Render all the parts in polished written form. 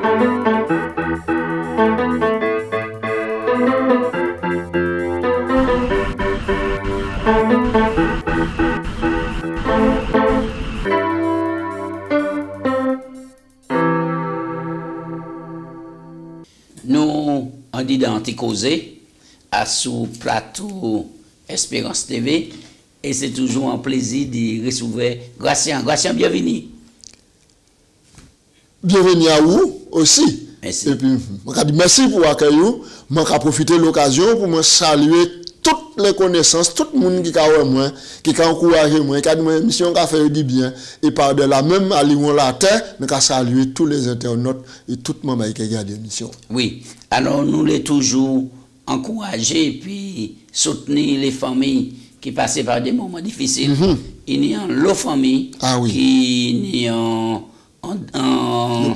Nous, on dit dans Anticausé, à sous plateau Espérance TV, et c'est toujours un plaisir de recevoir Gratien. Gratien, bienvenue. Bienvenue à vous aussi. Merci. Et puis, je dis merci pour l'accueil. Je vais profiter de l'occasion pour me saluer toutes les connaissances, tout le monde qui a moi, qui a encouragé moi, qui a dit mission qui a fait du bien. Et par de la même alliance la terre, je saluer tous les internautes et tout le monde qui a gardé l'émission. Oui. Alors, nous les toujours encourager et puis soutenir les familles qui passent par des moments difficiles. Il y a l'autre famille qui est en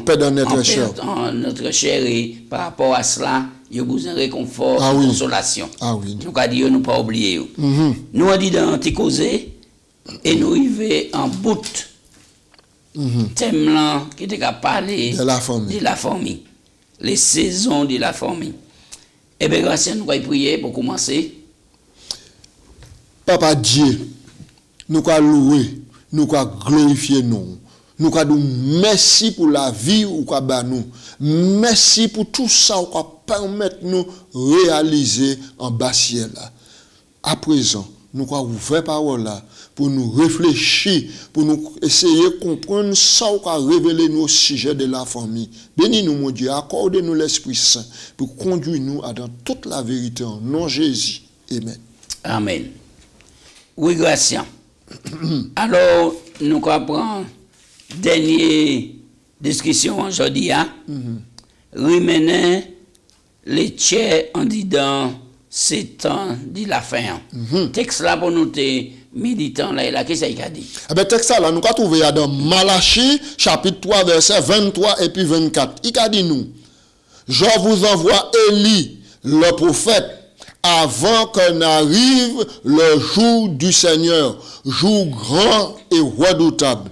paix dans notre chair. Notre chair, et par rapport à cela, il y a besoin de réconfort et consolation. Nous avons dit, nous pas oublier. Nous avons dit dans Anticausé, et nous arrivons en bout. Thème là qui était à parler de la famille. Les saisons de la famille. Eh bien, grâce à nous allons prier pour commencer. Papa Dieu, nous allons louer, nous allons glorifier nous. Nous allons dire merci pour la vie ou nous. Merci pour tout ça qui permettre nous réaliser en bas ciel. À présent, nous allons ouvrir parole là pour nous réfléchir, pour nous essayer de comprendre ça qui a révélé nos sujets de la famille. Bénis-nous, mon Dieu, accordez-nous l'Esprit Saint pour conduire nous à dans toute la vérité en nom de Jésus. Amen. Amen. Oui, Gratien. Alors, nous prendre dernière discussion aujourd'hui. Remener les tiers en disant c'est temps de la fin. Texte là pour nous méditant là, qu'est-ce qu'il a dit? Eh bien, texte là, nous avons trouvé dans Malachie, chapitre 3, verset 23 et puis 24. Il a dit nous, je vous envoie Élie, le prophète, avant que n'arrive le jour du Seigneur, jour grand et redoutable.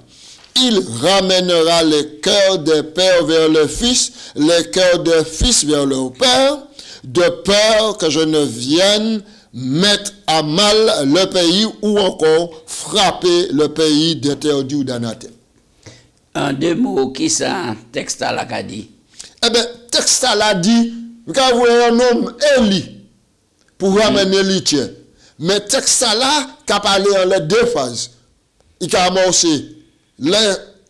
Il ramènera les cœurs des pères vers leurs fils, les cœurs des fils vers leurs pères, de peur que je ne vienne mettre à mal le pays ou encore frapper le pays d'interdit ou d'anathème. En deux mots, qui ça, texte à la dit? Eh bien, texte à la dit, quand vous avez un homme Élie, pour ramener l'Éthiopie. Mais texte à la, qui a parlé en les deux phases. Il a annoncé,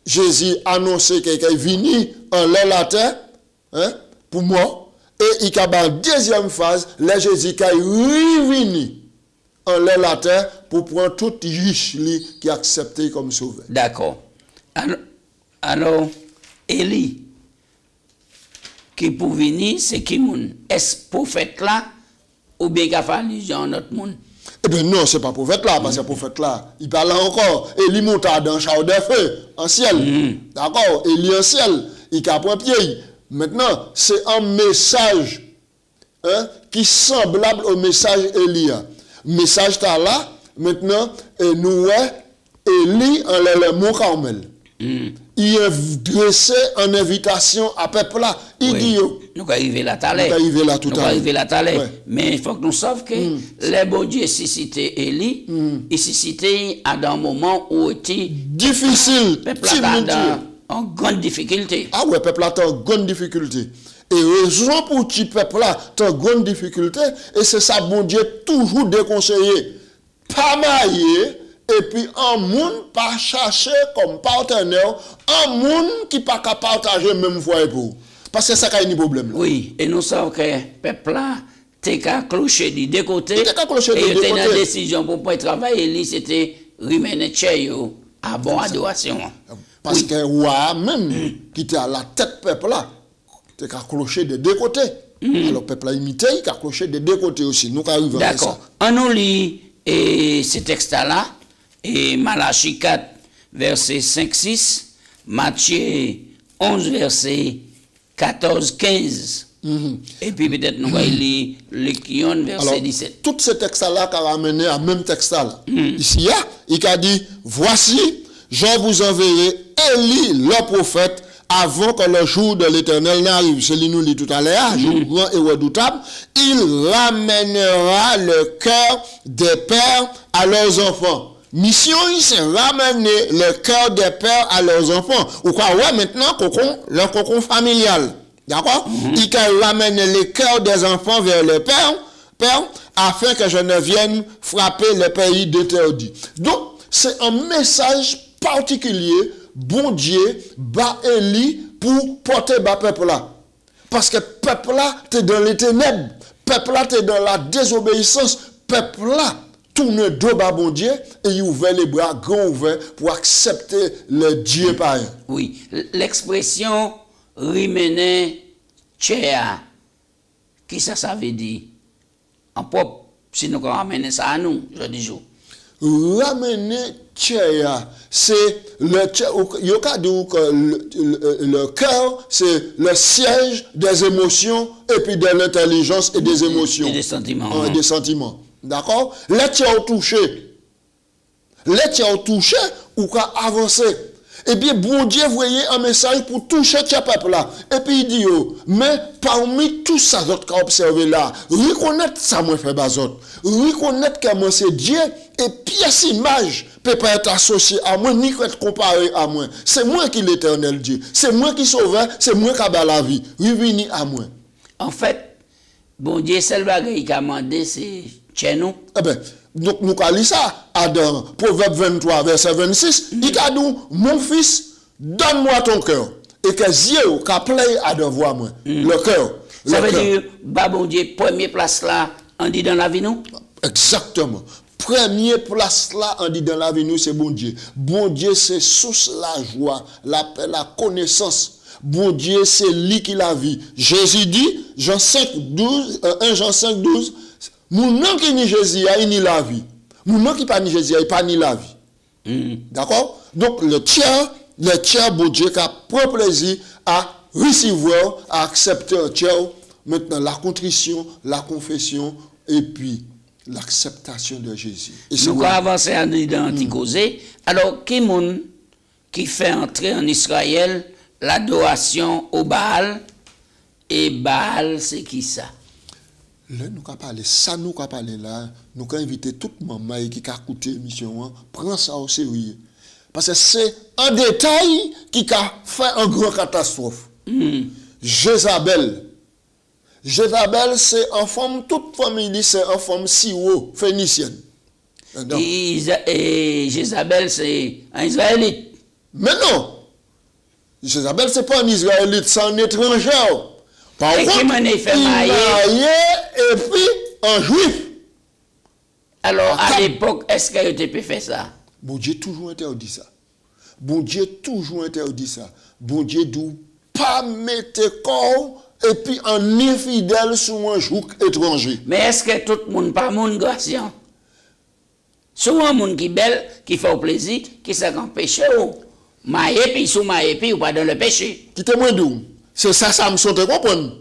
Jésus a annoncé qu'il est venu en la terre, pour moi. Et il y a une deuxième phase, là Jésus est revenu en la terre pour prendre tout riche qui est accepté comme sauveur. D'accord. Alors, Élie, qui pour venir, c'est qui moun? Est-ce prophète là ou bien qu'il a fallu dans notre monde? Eh bien non, ce n'est pas prophète là, parce que prophète là, il parle encore. Élie monte dans le char de feu, en ciel. D'accord? Élie en ciel, il a point pied. Maintenant, c'est un message qui est semblable au message Élia. Message là, maintenant, nous, Élie en le mont Carmel. Il a dressé une invitation à peuple là. Il dit, nous arrivons là tout à l'heure. Nous arrivons là tout à l'heure. Mais il faut que nous sachions que les bon Dieu suscité Élie, il suscité à un moment où était difficile. Peuple là en grande difficulté. Ah ouais, peuple là en grande difficulté. Et raison pour ce peuple là en grande difficulté, et c'est ça, bon Dieu, toujours déconseillé. Pas marié, et puis un monde pas chercher comme partenaire, un monde qui pas qu'à partager même foyer pour. Parce que ça a un problème. Oui, et nous savons que le peuple là, t'es qu'à clocher des deux côtés. Et il y a une décision pour pas travailler, c'était remener Tcheyo à bonne adoration. Parce que roi même, qui était à la tête peuple là, t'es qu'à clocher des deux côtés. Alors le peuple a imité, il a cloché des deux côtés aussi. Nous arrivons à ça. D'accord. On nous lit ce texte-là, et Malachie 4, verset 5-6, Matthieu 11, verset 14-15. Et puis peut-être nous allons lire Luc 1, verset 17. Tout ce texte-là qui a ramené à même texte-là. Ici, il a dit, voici, je vous enverrai Élie le prophète avant que le jour de l'Éternel n'arrive, c'est nous lit tout à l'heure, jour grand et redoutable, il ramènera le cœur des pères à leurs enfants. Mission, c'est ramener le cœur des pères à leurs enfants. Ou quoi, ouais, maintenant, le cocon familial. D'accord? Il peut ramener le cœur des enfants vers le père, afin que je ne vienne frapper le pays d'interdit. Donc, c'est un message particulier, bon Dieu, bas Élie, pour porter bas peuple là. Parce que peuple là, t'es dans les ténèbres. Peuple là, t'es dans la désobéissance. Peuple là, tourne dos bas bon Dieu et il ouvre les bras grands ouverts pour accepter le Dieu païen. Oui, l'expression rimene tchea, qui ça veut dire? En propre, si nous ramenons ça à nous, je dis jour. Ramener tchea, c'est le cœur, c'est le siège des émotions et puis de l'intelligence et des émotions. Et des sentiments. Des sentiments. D'accord? Les tiens touché. Les tiens touché ou qu'à avancer. Et bien, bon Dieu, voyez un message pour toucher ce peuple-là. Et puis il dit, oh, mais parmi tout ça, d'autres qu'a observé là, reconnaître ça, moi, fait bazot. Reconnaître que moi, c'est Dieu, et pièce image peut pas être associée à moi, ni être comparé à moi. C'est moi qui l'éternel Dieu. C'est moi qui sauve, c'est moi qui a la vie. Reveni à moi. En fait, bon Dieu, seul bagage qui a demandé, c'est chez nous. Eh bien, donc nous avons lu ça dans Proverbe 23, verset 26. Il a dit, mon fils, donne-moi ton cœur. Et que Dieu a plaît à devoir moi. Le cœur. Ça veut dire, bah bon Dieu, première place là, on dit dans la vie nous? Exactement. Première place là, on dit dans la vie nous, c'est bon Dieu. Bon Dieu, c'est source la joie, la paix, la connaissance. Bon Dieu, c'est lui qui la vie. Jésus dit, Jean 5, 12, 1 Jean 5, 12, mon nom qui ni Jésus, il ni la vie. Mon nom qui pas ni Jésus, il pas ni la vie. D'accord? Donc, le tiers, bon Dieu, qui prend plaisir à recevoir, à accepter un tiers. Maintenant, la contrition, la confession, et puis l'acceptation de Jésus. Nous avons avancé à l'Anticosé. Alors, qui monde qui fait entrer en Israël l'adoration au Baal? Et Baal, c'est qui ça? Là, nous avons parlé, ça nous avons parlé là, nous avons invité toute maman qui a écouté l'émission, prends ça au sérieux. Parce que c'est un détail qui a fait une grande catastrophe. Jézabel, c'est en forme, toute famille, c'est en forme siro, phénicienne. Et Jézabel, c'est un Israélite. Mais non, Jézabel, c'est pas un Israélite, c'est un étranger. Par contre, il marié et puis un juif. Alors, à l'époque, est-ce qu'il a pu faire ça? Bon Dieu toujours interdit ça. Bon Dieu toujours interdit ça. Bon Dieu doit pas mettre corps et puis un infidèle sur un joug étranger. Mais est-ce que tout le monde pas monde graciant? Souvent, monde qui belle, qui fait plaisir, qui s'est en péché ou maïe puis sous maïe puis ou pas dans le péché. Qui témoin d'où? C'est ça, Samson te comprendre.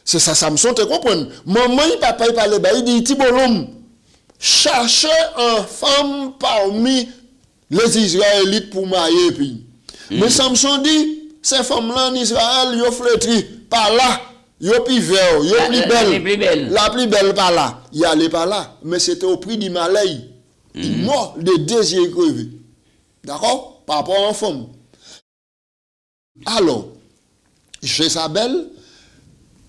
C'est ça, Samson te comprendre. Maman, papa, il parle, il dit, Tibolom, cherchez une femme parmi les Israélites pour marier. Mais Samson dit, ces femmes-là en Israël, ils ont flétri par là. Ils ont plus vert, ils ont plus belle. La plus belle par là. Il allait par là. Mais c'était au prix du malheur. Il mort de désir crevé. D'accord? Par rapport à une femme. Alors, Jézabel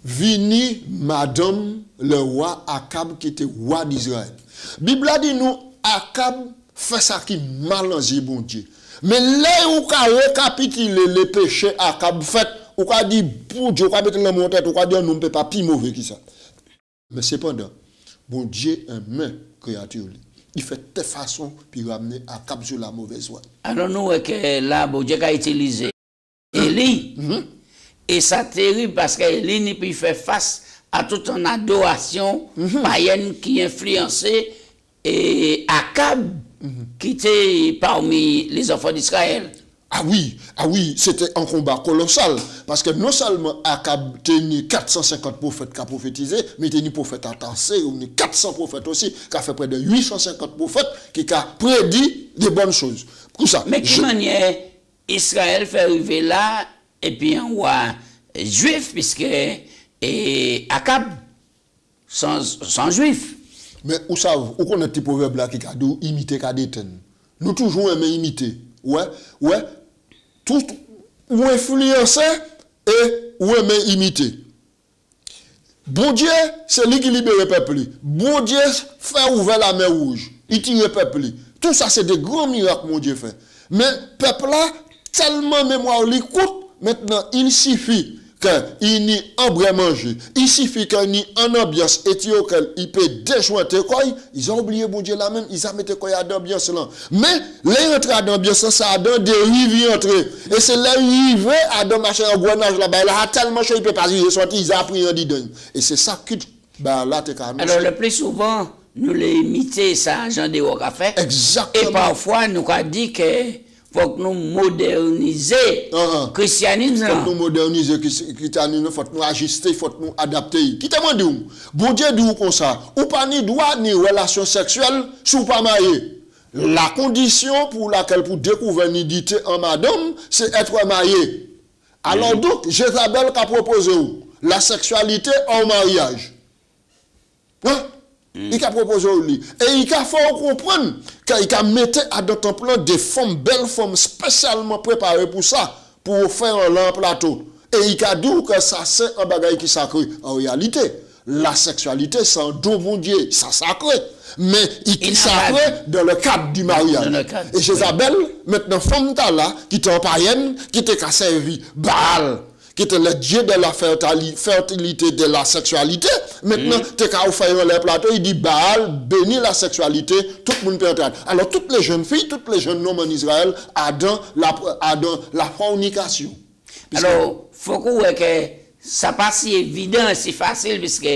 vini madame le roi Akab qui était roi d'Israël. Bible a dit nous Akab fait ça qui mal en bon Dieu. Mais là où ka récapituler les péchés Akab fait ou ka dit pour Dieu ka mettre le monter ou ka dire non peut pas plus mauvais que ça. Mais cependant bon Dieu aime créature. Il fait de façon puis ramener Akab sur la mauvaise voie. Alors nous que là bon Dieu a utilisé Élie. Et ça terrible parce qu'Élie n'y peut faire face à toute une adoration païenne qui influençait et Akab qui était parmi les enfants d'Israël. Ah oui, c'était un combat colossal. Parce que non seulement Akab tenait 450 prophètes qui ont prophétisé, mais il tenait prophètes attensés, ou 400 prophètes aussi, qui a fait près de 850 prophètes qui ont prédit des bonnes choses. Pour ça, mais quelle manière Israël fait arriver là, et puis un roi juif, puisque Akab, sans juif. Mais où savez, où connaît petit proverbe là qui a dit imiter qu'a déten. Nous toujours aimons imiter. Ouais, tout ou influencer et ou aimer imiter. Bon Dieu, c'est lui qui libère le peuple. Bon Dieu fait ouvrir la mer rouge. Il tire le peuple. Tout ça, c'est des grands miracles, mon Dieu fait. Mais le peuple là, tellement mémoire lui coûte, maintenant, il suffit qu'il n'y ait un vrai manger. Il suffit qu'il n'y ait une ambiance et il peut déjointer quoi. Ils ont oublié, bon Dieu, là même, ils ont mis quoi à l'ambiance là. Mais les entrées dans l'ambiance, ça a dans des rivières entrées. Et c'est les rivières à dans machin en grenage là-bas. Il a tellement chaud, il peut pas y sortir, ils ont pris un dedans. Et c'est ça que, ben là, t'es quand même. Alors, le plus souvent, nous les imiter ça, Jean de Rock a fait. Exactement. Et parfois, nous avons dit que faut que nous moderniser le christianisme. Faut que nous moderniser le christianisme, faut que nous ajuster, faut que nous adapter. Qui te demande? Bon Dieu dit comme ça, ou pas ni droit ni relation sexuelle, sous pas marié. La condition pour laquelle pour découvrir nudité en madame, c'est être marié. Alors donc, Jézabel a proposé la sexualité en mariage. Hein? Il a proposé au lit. Et il a fait comprendre qu'il a mis à notre plan des femmes, belles femmes spécialement préparées pour ça, pour faire un plateau. Et il a dit que ça c'est un bagage qui est sacré. En réalité, la sexualité c'est un don bon Dieu, ça sacré. Mais il est sacré dans le cadre du mariage. Et Jézabel, maintenant, femme là, qui était en païenne, qui était qu'à servir Baal, qui était le dieu de la fertilité, de la sexualité. Maintenant, tu as offert les plateaux, il dit Baal bénit la sexualité, tout le monde peut entrer. Alors, toutes les jeunes filles, toutes les jeunes hommes en Israël, dans la fornication. Alors, il faut que ça passe si évident, si facile, puisque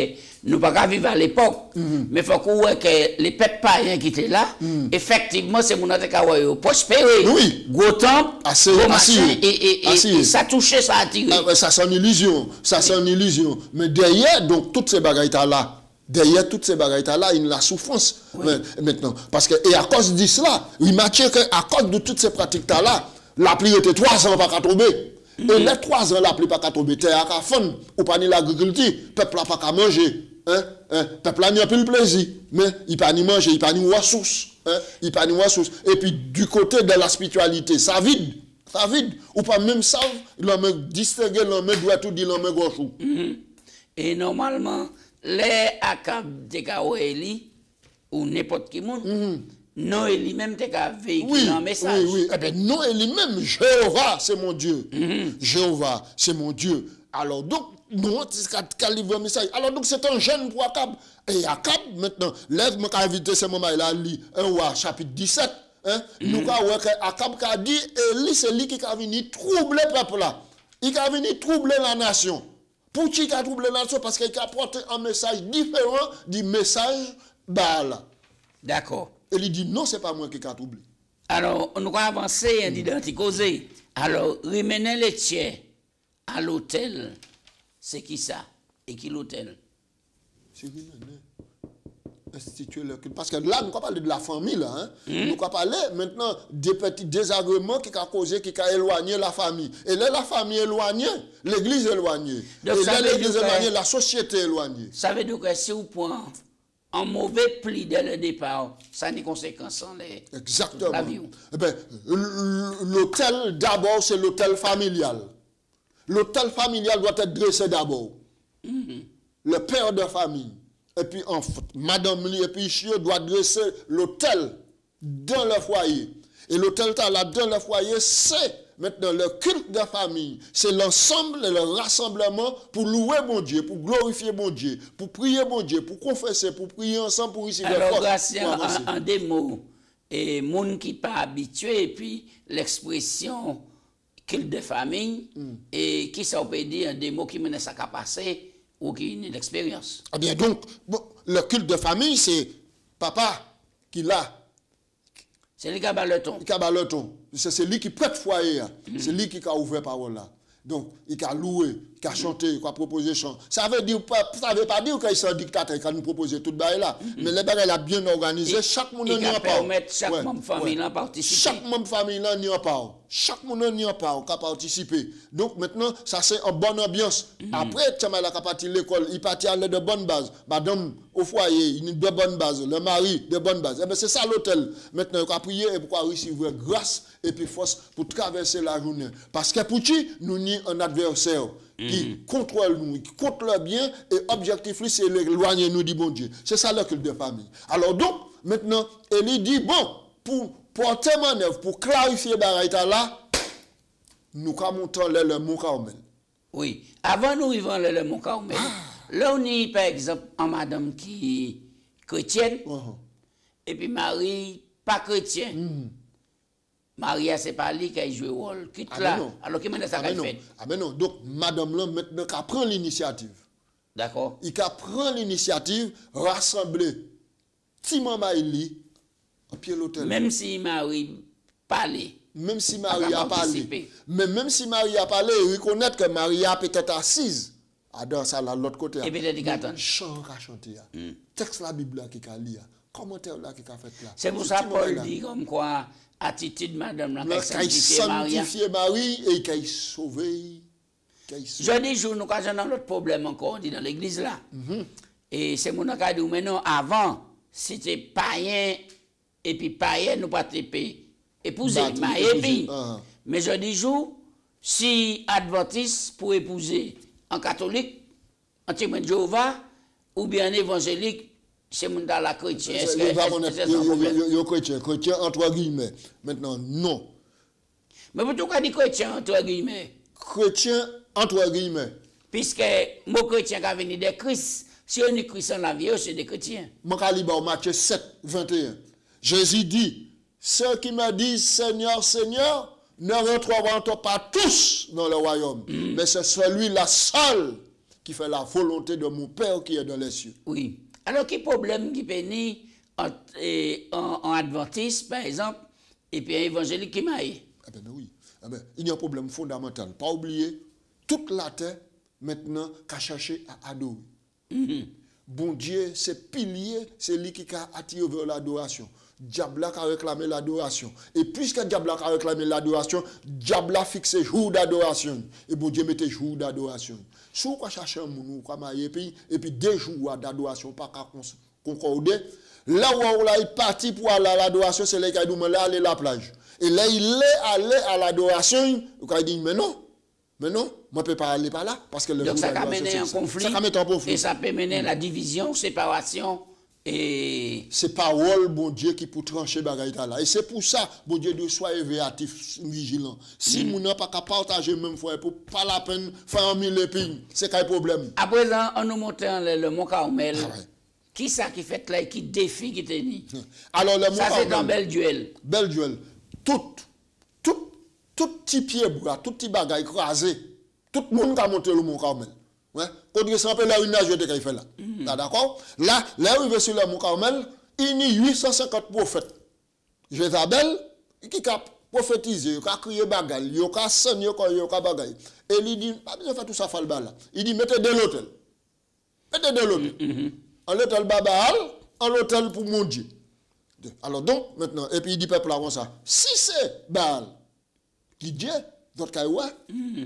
nous ne pouvons pas vivre à l'époque. Mais il faut que les peuples païens qui étaient là, effectivement, c'est mon autre qui prospéré. Oui. Gros temple, gros machin, et ça touchait, ça attirait. Ça c'est une illusion. Ça c'est une illusion. Mais derrière, donc, toutes ces bagailles-là, derrière toutes ces bagailles-là, il y a la souffrance. Oui. Maintenant. Parce que, et à cause de cela, il m'a dit qu'à cause de toutes ces pratiques-là, la pluie était 3 ans pas tomber. Et les 3 ans, la pluie pas tomber. Terre à fond, ou pas ni l'agriculture, le peuple n'a pas qu'à manger. Le peuple n'a plus le plaisir. Mais il n'a pas ni manger, il n'a pas ni ressources. Il n'a pas ni ressources. Et puis, du côté de la spiritualité, ça vide. Ça vide. Ou pas même ça, l'homme distinguer, l'homme doit tout dire, l'homme gauche. Et normalement, les Akab de Kaoueli, ou n'importe qui monde, non, il même te véhiculer un message. Oui. Eh bien, non, il même, Jéhovah, c'est mon Dieu. Jéhovah, c'est mon Dieu. Alors, donc, non, c'est livre un message. Alors, donc, c'est un jeune pour Akab. Et Akab, maintenant, lève-moi qu'à inviter ce moment, il a lu un roi, chapitre 17. Nous, Akab a dit, Eli, c'est lui qui a venu troubler le peuple là. Il a venu troubler la nation. Pour qui il a troublé la nation? Parce qu'il a apporté un message différent du message Baal. D'accord. Et il dit non, c'est pas moi qui ai troublé. Alors, nous avons avancé en identité. Alors, remener les tiers à l'hôtel, c'est qui ça? Et qui l'hôtel? C'est remener. Instituer le culte. Parce que là, nous parlons de la famille, là. Hein? Nous parlons maintenant des petits désagréments qui ont causé, qui ont éloigné la famille. Et là, la famille éloignée, l'église éloignée. Donc, et là, l'église éloignée, la société éloignée. Ça veut dire que si vous prenez un mauvais pli dès le départ, ça a des conséquences en les. Exactement. La vie. Eh bien, l'hôtel, d'abord, c'est l'hôtel familial. L'hôtel familial doit être dressé d'abord. Le père de famille. Et puis, madame Li et puis Chio doit dresser l'hôtel dans le foyer. Et l'hôtel là, dans le foyer, c'est maintenant le culte de famille. C'est l'ensemble et le rassemblement pour louer mon Dieu, pour glorifier mon Dieu, pour prier mon Dieu, pour confesser, pour prier ensemble, pour ici. Alors, en des mots, et monde qui pas habitué, et puis l'expression culte de famille, et qui ça peut dire des mots qui menacent à passer, ou qui ont l'expérience. Eh bien, donc, bon, le culte de famille, c'est papa qui l'a. C'est lui qui a le ton. C'est lui qui prête foyer. C'est lui qui a ouvert parole là. Donc, il a loué, il a chanté, il a proposé chant. Ça veut pas dire qu'il est un dictateur qui a nous proposé tout le là. Mais les bagages a bien organisé, chaque monde n'y a pas. Chaque membre famille a participé. Chaque membre famille n'y a pas. Chaque monde n'y a pas, qui a participé. Donc maintenant, ça c'est en bonne ambiance. Après, Tchamala a parti l'école, il partit aller de bonne base. Madame au foyer, il a de bonne base. Le mari, de bonne base. Eh bien, c'est ça l'hôtel. Maintenant, il a prié et pour recevoir grâce et puis force pour traverser la journée. Parce que pour qui, nous n'y un adversaire qui contrôle nous, qui contrôle le bien et objectif, c'est l'éloigner nous du bon Dieu. C'est ça le culte de famille. Alors donc, maintenant, il dit, bon, pour porter manœuvre, pour clarifier Baraïta là, nous montons le Mont Carmel. Oui, avant nous vivons le Mont Carmel. Là, on y par exemple, en madame qui est chrétienne, et puis Marie, pas chrétienne. Marie, c'est pas lui qui a joué le rôle. Quitte là. Alors, qui m'a ça fait? Ah, mais non. Donc, madame là, maintenant, qu'elle prend l'initiative. D'accord. Il prend l'initiative, rassembler Timon Maïli, en pied l'hôtel. Même si Marie parlait. Même si Marie a parlé. Mais même si Marie a parlé, reconnaître que Marie a peut-être assise. Dans ça, là, l'autre côté. Et peut-être qu'il attend. Chant à chanter. Texte la Bible là qui a lu. Commentaire là qui a fait là. C'est pour ça Paul dit comme quoi, attitude madame là, qui sanctifié Marie et qui a sauvé. Je dis, nous avons l'autre problème encore, on dit dans l'église là. Et c'est mon cas de maintenant, avant, c'était païen, et puis païen, nous pas épouser, marié. Mais je dis, si adventiste pour épouser un catholique, un témoin de Jéhovah, ou bien un évangélique, c'est mon dans la chrétien. Est-ce que c'est chrétien entre guillemets. Maintenant, non. Mais pourquoi dire chrétien entre guillemets? Chrétien entre guillemets. Puisque mon chrétien qui a venu de Christ, si on est chrétien dans la vie, c'est des chrétiens. Mon calibre, Matthieu 7, 21. Jésus dit, ceux qui me disent Seigneur, Seigneur, ne rentreront pas tous dans le royaume. Mais c'est celui-là seul qui fait la volonté de mon Père qui est dans les cieux. Oui. Alors, quel problème qui peut venir en adventiste, par exemple, et puis un évangélique qui m'a eu? Eh bien, oui. Eh bien, il y a un problème fondamental. Pas oublier, toute la terre, maintenant, qu'a cherché à adorer. Bon Dieu, c'est pilier, c'est lui qui a attiré vers l'adoration. Diable a réclamé l'adoration. Et puisque Diable a réclamé l'adoration, Diable a fixé jour d'adoration. Et bon Dieu mettait jour d'adoration. Si vous cherchez un monde, et puis 2 jours d'adoration, pas qu'à concorder, là où on est parti pour aller à l'adoration, c'est là qu'il a dit, aller à la plage. Et là, il est allé à l'adoration, il a dit, mais non, moi je ne peux pas aller par là. Parce que donc ça peut mener un conflit. Et ça peut mener la division, séparation. Et c'est parole, bon Dieu, qui peut trancher bagaïta là. Et c'est pour ça, bon Dieu, de soyez véatif, vigilant. Si vous n'avez pas qu'à partager même fois, pour pas la peine faire un mille épines, c'est quel problème. À présent, on nous montre le Mont Carmel. Qui ça qui fait là, qui défie, qui tenit? Alors, le Mont Carmel. Ça, c'est un bel duel. Bel duel. Tout petit pied bois, tout petit bagaille écrasé. Tout le monde a monté le Mont Carmel. Quand on s'appelle la une nage de qu'il fait là. D'accord? Là, où il va sur le Mont Carmel, il y a 850 prophètes. Jézabel, qui a prophétisé, qui a crié bagaille, qui a saigné, qui a bagaille. Et il dit, pas besoin de faire tout ça, là. Il dit, mettez de l'hôtel. Mettez de l'hôtel. En l'hôtel Babal, en l'hôtel pour mon Dieu. Alors donc, maintenant, et puis il dit, peuple, avant ça, si c'est Baal, qui Dieu, votre caïwa,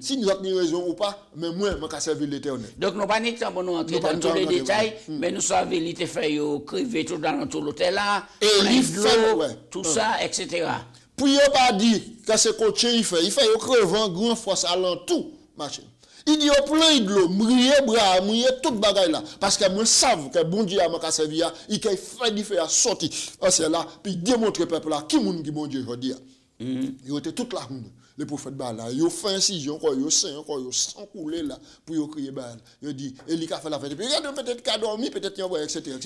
si nous avons raison ou pas, mais moi, je vais servir l'Éternel. Donc, nous pas temps pour nous entrer dans tous les détails, mais nous savons qu'il fait criver tout dans l'hôtel là, et il fait, tout ça, etc. Pour ne pas dire que c'est coach il fait crevant grand force alentour, machin. Il dit au plein de l'eau, mouiller bras, mouiller toute bagaille là. Parce que moi, savent que bon Dieu a m'a servi, il a fait du faire sortir. C'est là, puis démontrer peuple là, qui moun qui bon Dieu, je dis. Il était toute la route. Les prophètes là, ils ont fait incision, ils ont saint, ils ont sang coulé là, pour crier Baal. Ils dit, Eli a fait la fête. Puis regarde, peut-être qu'il a dormi, peut-être qu'il a envoyé, etc.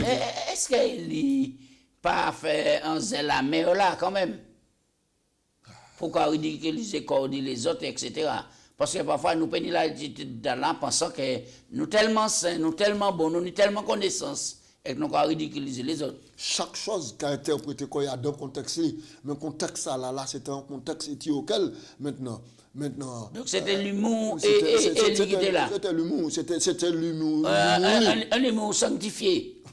Est-ce qu'il n'a pas fait un zèle à mer là, quand même? Pourquoi ridiculiser les autres, etc. Parce que parfois, nous prenons l'attitude là, pensant que nous tellement saints, nous tellement bons, nous tellement connaissance, et que nous avons ridiculiser les autres. Chaque chose qui a interprété dans le contexte, mais le contexte là, c'est un contexte auquel, maintenant, Maintenant. Donc c'était l'humour et qui était là. C'était l'humour, c'était l'humour. Un humour sanctifié.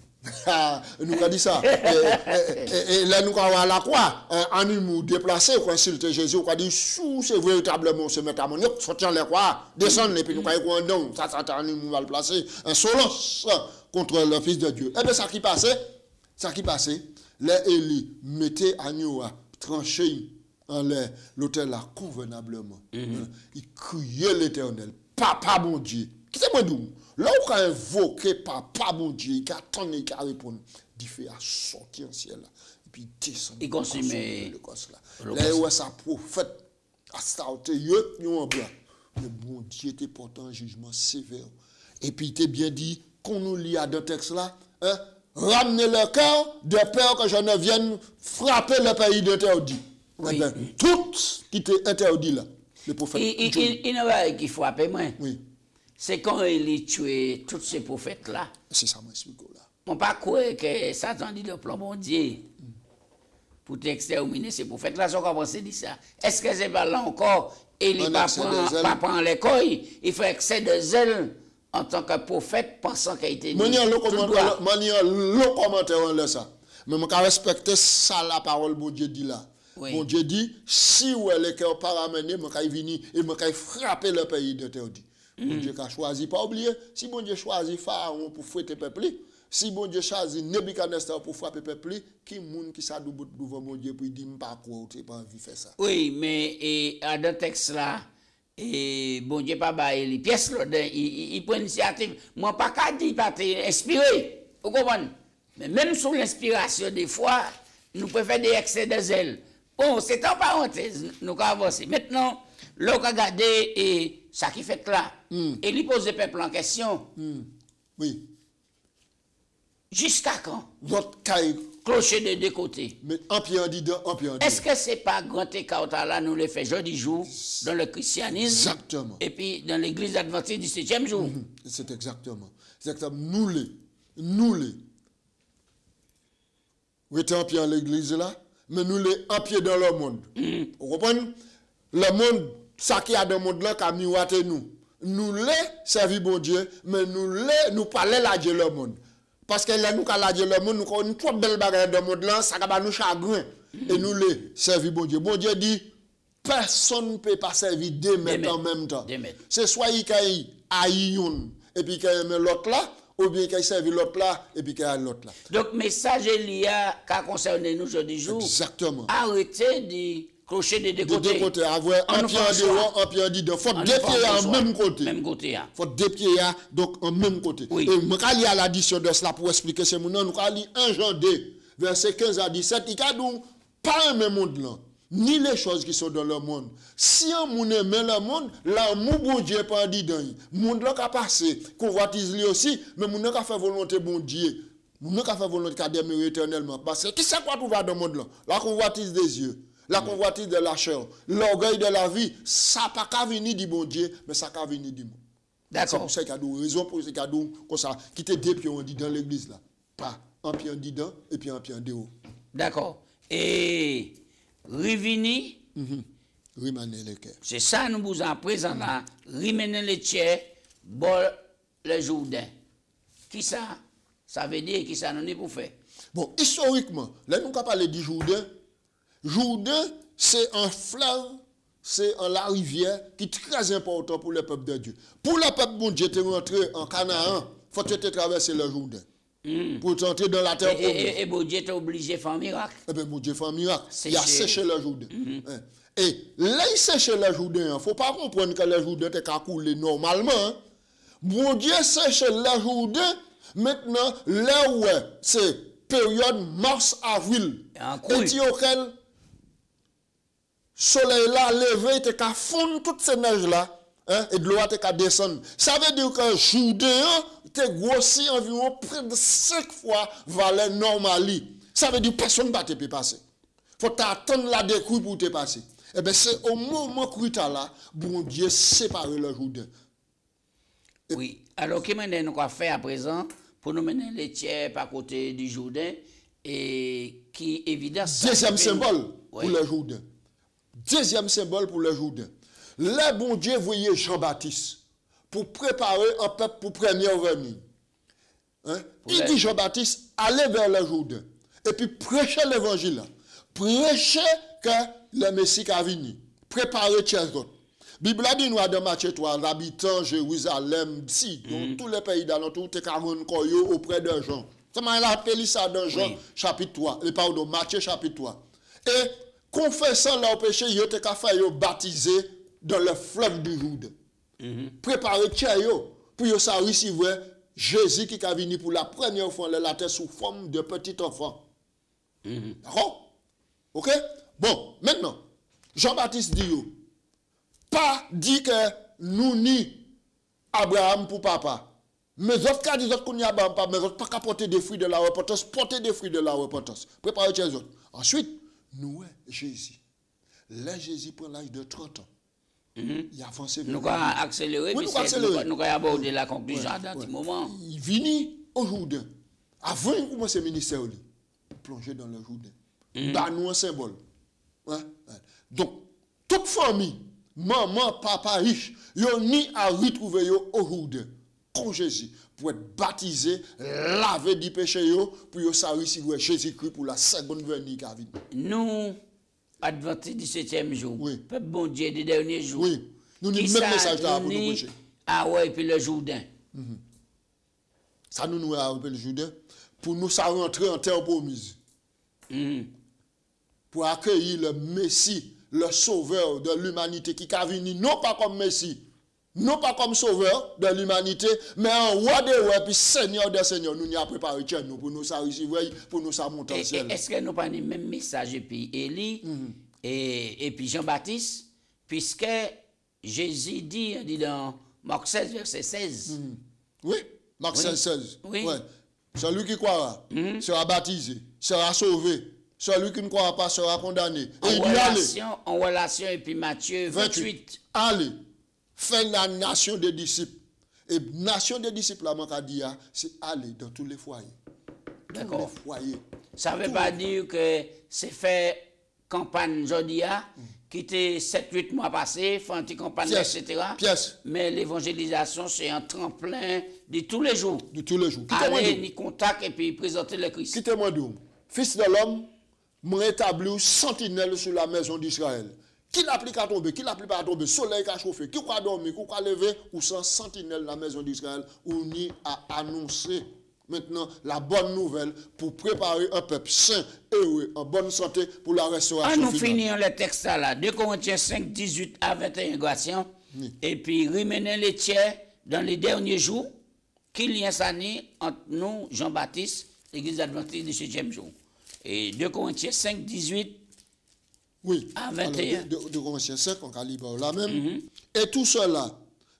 Nous avons dit ça. Et là, nous avons à la croix, un humour déplacé, pour insulter Jésus, on a dit, c'est véritablement se mettre à mon yop, sortir les croix, descendre, et puis nous avons dit, non, ça c'est un humour mal placé, insolence contre le Fils de Dieu. Et bien, ça qui passait, les Élie mettaient agneau à trancher en l'autel là convenablement. Il criait l'Éternel, Papa mon Dieu. Qui c'est moi d'où? Là où on a invoqué Papa mon Dieu, il a attendu, il a répondu, il fait à sortir en ciel là, et puis il descend. Il consomme le gosse là. Là où sa prophète a starté, il en bas. Le bon Dieu était portant un jugement sévère. Et puis il était bien dit, qu'on nous lit à deux textes là, hein, ramenez le cœur de peur que je ne vienne frapper le pays d'interdit. Oui. Tout qui était interdit là, le prophète. Il n'a pas qu'il faut appeler moi. Oui. C'est quand il a tué tous ces prophètes-là. C'est ça, moi, explique là. On ne peut pas croire que Satan dit le plan bon Dieu pour t'exterminer ces prophètes-là. Ça, on pense dit ça. Est-ce que c'est pas là encore? Et il ne prend l'école, il fait excès de zèle en tant que prophète, pensant qu'il a été dit. Le commentaire, on laisse ça. Mais je respecte ça, la parole, bon Dieu dit là. Oui. Bon Dieu dit, si vous avez le cœur paramené, je vais venir et je vais frapper le pays d'interdit. Bon Dieu a choisi, pas oublier, si bon Dieu choisit Pharaon pour fouetter le peuple, si bon Dieu choisit Nebuchadnezzar pour frapper le peuple, qui moun qui ça devant mon Dieu pour dire pas quoi, tu pas envie de faire ça. Oui, mais à dans texte là, et bon Dieu pas bailler les pièces là, il prend initiative. Moi pas qu'à dire pas inspiré. Vous comprenez? Mais même sous l'inspiration des fois, nous pouvons faire des excès de zèle. Bon, c'est en parenthèse, nous avons avancé. Maintenant, l'on a regardé et ça qui fait là, et il pose le peuple en question. Oui. Jusqu'à quand? Votre caille. Clocher de deux côtés. Mais un pied en dit un pied en dit. Est-ce que c'est pas grand écart là, nous le fait jeudi jour dans le christianisme? Exactement. Et puis dans l'église adventiste du 7e jour? C'est exactement. Nous les. Vous êtes en pied en l'église là, mais nous les en pied dans le monde. Vous comprenez? Le monde, ça qui a dans le monde là, qui a miroité nous. Nous les servi bon Dieu, mais nous parlons la Dieu le monde. Parce que là, nous avons la Dieu le monde, nous avons une trop belle bagarre dans le monde là, ça va nous chagrin. Et nous les servi bon Dieu. Bon Dieu dit, personne ne peut pas servir deux maîtres en même temps. C'est soit il y a une, et puis il y a l'autre là, ou bien qu'il servi l'autre là, et puis qu'il y a l'autre là. Donc, message Elia qui a concerné nous aujourd'hui jour. Exactement. Arrêtez de clocher de deux côtés. De deux côtés, avoir un pied en dehors, un pied en dedans. Faut deux pieds en même côté. Même côté. Faut deux pieds donc en même côté. Oui. Et je vais à l'addition de cela pour expliquer ce monde. Nous allons lire 1 Jean 2, verset 15 à 17. Il y a donc pas un même monde là. Ni les choses qui sont dans le monde. Si on aime le monde, l'amour bon Dieu pas dit dans le monde là qui a passé, convoitise lui aussi, mais mon n'a fait volonté bon Dieu. Mon n'a fait volonté de demeurer éternellement. Parce que qui c'est quoi tout va dans le monde là? La convoitise des yeux, la convoitise de la chair, l'orgueil de la vie, ça pas qu'à venir du bon Dieu, mais ça qu'à venir du monde. D'accord. C'est pour ça qu'il y a des raisons pour ces cadeaux comme ça, qui te deux pieds on dit dans l'église là. Pas un pied en dedans et puis un pied en dehors. D'accord. Et Rivini, c'est ça nous vous en présent là, Rimene le tiers, bol le Jourdain. Qui ça? Ça veut dire qui ça nous est pour faire? Bon, historiquement, là nous avons parlé du Jourdain. Jourdain, c'est un fleuve, c'est la rivière qui est très important pour le peuple de Dieu. Pour le peuple bon Dieu, tu es rentré en Canaan, il faut que tu traverser le Jourdain. Pour entrer dans la terre promise. Et bon Dieu t'a obligé à faire un miracle. Eh bien, bon Dieu fait un miracle. Il a séché le Jourdain. Et là, il sèche le Jourdain. Il ne faut pas comprendre que le Jourdain est coulé normalement. Bon Dieu sèche le Jourdain. Maintenant, là où c'est période mars-avril. Et tu auquel soleil là levé, tu as fondre toutes ces neiges là. Et de l'eau te descendre. Ça veut dire que Jourdain te grossi environ près de 5 fois valeur normale. Ça veut dire que personne ne va te passer. Il faut attendre la découille pour te passer. Et bien c'est au moment crucial là, bon Dieu sépare le Jourdain. Oui. Alors, qu'est-ce que nous avons fait à présent pour nous mener les tiers par côté du Jourdain et qui évidemment. Deuxième symbole pour le Jourdain. Deuxième symbole pour le Jourdain. Le bon Dieu voyait Jean-Baptiste pour préparer un peuple pour première venue. Hein? Il dit Jean-Baptiste, allez vers le Jourdain. Et puis prêchez l'évangile. Prêchez que le Messie a venu. Préparez chez autres. Bible a dit nous dans Matthieu 3, l'habitant Jérusalem, si, dans tous les pays d'alentour, t'es 40 koyo auprès de Jean. Ça m'a appelé ça dans Jean chapitre 3, pardon, Matthieu chapitre 3. Et confessant leurs péchés, ils ont fait baptiser dans le fleuve du Jourdain. Préparez yo pour yo ça recevoir Jésus qui est venu pour la première fois la terre sous forme de petit enfant. D'accord? OK? Bon, maintenant, Jean-Baptiste dit yo, pas dit que nous ni Abraham pour papa. Mais autres cas disent qu'on y a papa, mais autres pas porter des fruits de la repentance, porter des fruits de la repentance. Préparez les autres. Ensuite, nous Jésus. Là Jésus prend l'âge de 30 ans. Il avance. Nous allons accélérer, nous allons aborder la conclusion dans ce moment. Il vient au Jourdain. Avant de commencer le ministère, il plongeait dans le Jourdain. Bah, nous un symbole. Donc, toute famille, maman, papa riche, ils ont ni à retrouver au Jourdain, comme Jésus, pour être baptisé, lavé du péché, pour recevoir Jésus-Christ pour la seconde venue qui a venu. Nous, Adventistes du 7e jour, peuple bon Dieu des derniers jours. Oui, nous avons le même message là pour nous prêcher. Ah ouais, et puis le Jourdain. Ça nous a rappelé le Jourdain pour nous rentrer en terre promise. Pour accueillir le Messie, le sauveur de l'humanité qui est venu non pas comme Messie, non pas comme sauveur de l'humanité, mais un roi des rois, puis Seigneur des seigneurs. Nous n'y avons préparé nous pour nous recevoir, pour nous monter en ciel. Est-ce que nous pas le même message et puis Élie et puis Jean-Baptiste, puisque Jésus dit dans Marc 16, verset 16. Oui, Marc 16, 16. Oui. Ouais. Celui qui croira sera baptisé, sera sauvé. Celui qui ne croira pas sera condamné. En relation, et puis Matthieu 28. Allez, faites la nation des disciples. Et nation des disciples, c'est aller dans tous les foyers. D'accord. Tous les foyers. Ça ne veut pas dire que c'est fait campagne Jodia, qui était 7-8 mois passés, fait une campagne, etc. Mais l'évangélisation, c'est un tremplin de tous les jours. De tous les jours. Aller, ni contact, et puis présenter le Christ. Quittez-moi d'où. Fils de l'homme, m'a établi sentinelle sur la maison d'Israël. Qui l'applique à tomber, qui l'applique pas à tomber, soleil a chauffé, qui va dormir, qui va lever, ou sans sentinelle la maison d'Israël, ou ni à annoncer maintenant la bonne nouvelle pour préparer un peuple saint, heureux, en bonne santé pour la restauration finale. Nous finissons le texte là, 2 Corinthiens 5, 18 à 21, Gratien, et puis remenez les tiers dans les derniers jours, qu'il y a ça entre nous, Jean-Baptiste, l'église adventiste du 7e jour. Et 2 Corinthiens 5, 18 à 21. 2 Corinthiens 5, en calibre là même. Et tout cela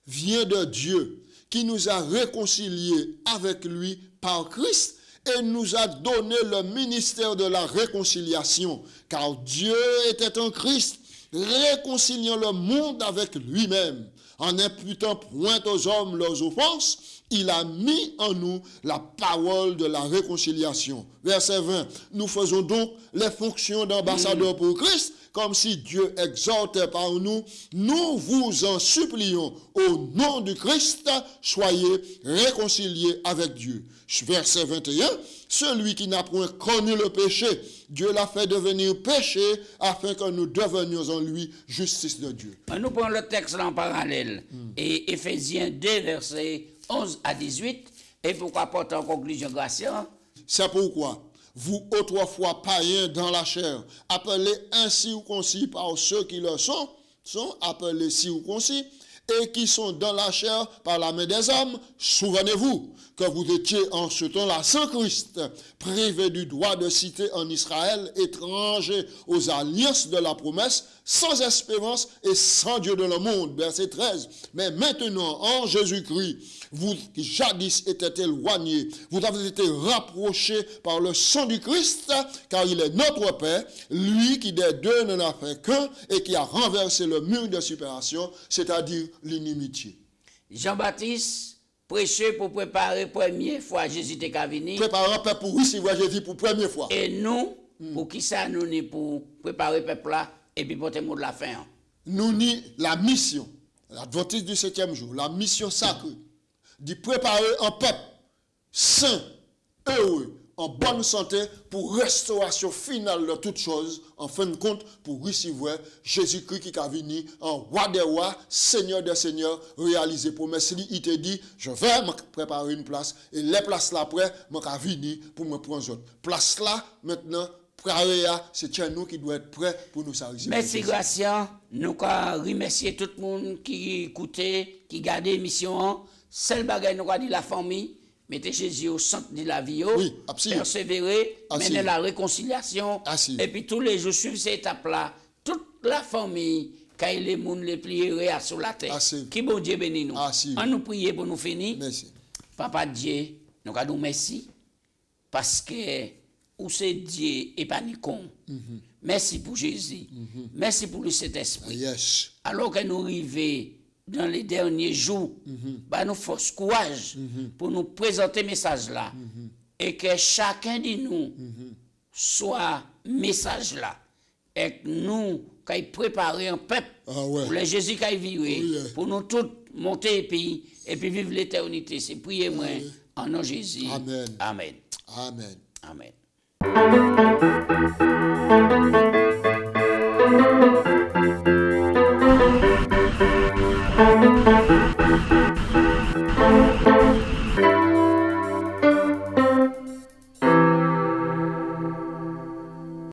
vient de Dieu, qui nous a réconciliés avec lui par Christ et nous a donné le ministère de la réconciliation. Car Dieu était en Christ, réconciliant le monde avec lui-même. En n'imputant point aux hommes leurs offenses, il a mis en nous la parole de la réconciliation. Verset 20. Nous faisons donc les fonctions d'ambassadeurs pour Christ, comme si Dieu exhortait par nous. Nous vous en supplions, au nom du Christ, soyez réconciliés avec Dieu. Verset 21. Celui qui n'a point connu le péché, Dieu l'a fait devenir péché, afin que nous devenions en lui justice de Dieu. Nous prenons le texte en parallèle. Et Éphésiens 2, verset 11 à 18. Et pourquoi porter en conclusion, Gratien? C'est pourquoi vous autrefois païens dans la chair, appelés incirconcis par ceux qui le sont appelés circoncis, et qui sont dans la chair par la main des hommes, souvenez-vous que vous étiez en ce temps-là sans Christ, privés du droit de cité en Israël, étrangers aux alliances de la promesse, sans espérance et sans Dieu de le monde. Verset 13. Mais maintenant, en Jésus-Christ, vous qui jadis étiez éloignés, vous avez été rapprochés par le sang du Christ, car il est notre Père, lui qui des deux n'en a fait qu'un et qui a renversé le mur de séparation, c'est-à-dire l'inimitié. Jean-Baptiste prêchait pour préparer première fois Jésus est venu. Préparer un peuple pour recevoir Jésus pour première fois. Et nous, pour qui ça nous est pour préparer le peuple là, et puis porter le mot de la fin. nous ni la mission, l'adventiste du 7e jour, la mission sacrée, d'y préparer un peuple saint, heureux, en bonne santé pour restauration finale de toutes choses, en fin de compte, pour recevoir Jésus-Christ qui a venu en roi des rois, Seigneur des seigneurs, réaliser promesse. Il te dit, je vais me préparer une place, et les places là après, je vais venir pour me prendre autre. Place là, maintenant, c'est nous qui doit être prêt pour nous servir. Merci, Gracien. Nous remercier tout le monde qui écoutait, qui gardait l'émission. Seul bagage, nous avons dit la famille. Mettez Jésus au centre de la vie. Oui, absolument. Persévérer, mener la réconciliation. Absolument. Et puis tous les jours, suivre cette étape-là. Toute la famille, quand les gens les plient sur la terre. Absolument. Qui bon Dieu bénisse nous. Absolument. On nous prie pour nous finir. Merci. Papa Dieu, nous avons merci. Parce que où c'est Dieu et pas Nicon. Merci pour Jésus. Merci pour le Saint-Esprit. Yes. Alors que nous arrivons dans les derniers jours, bah nous force courage pour nous présenter message là et que chacun de nous soit message là et que nous qu'il préparer un peuple pour le Jésus qui vivre pour nous tous monter et puis vivre l'éternité. C'est prier moi en nom de Jésus. Amen. Amen. Amen. Amen. Thank you.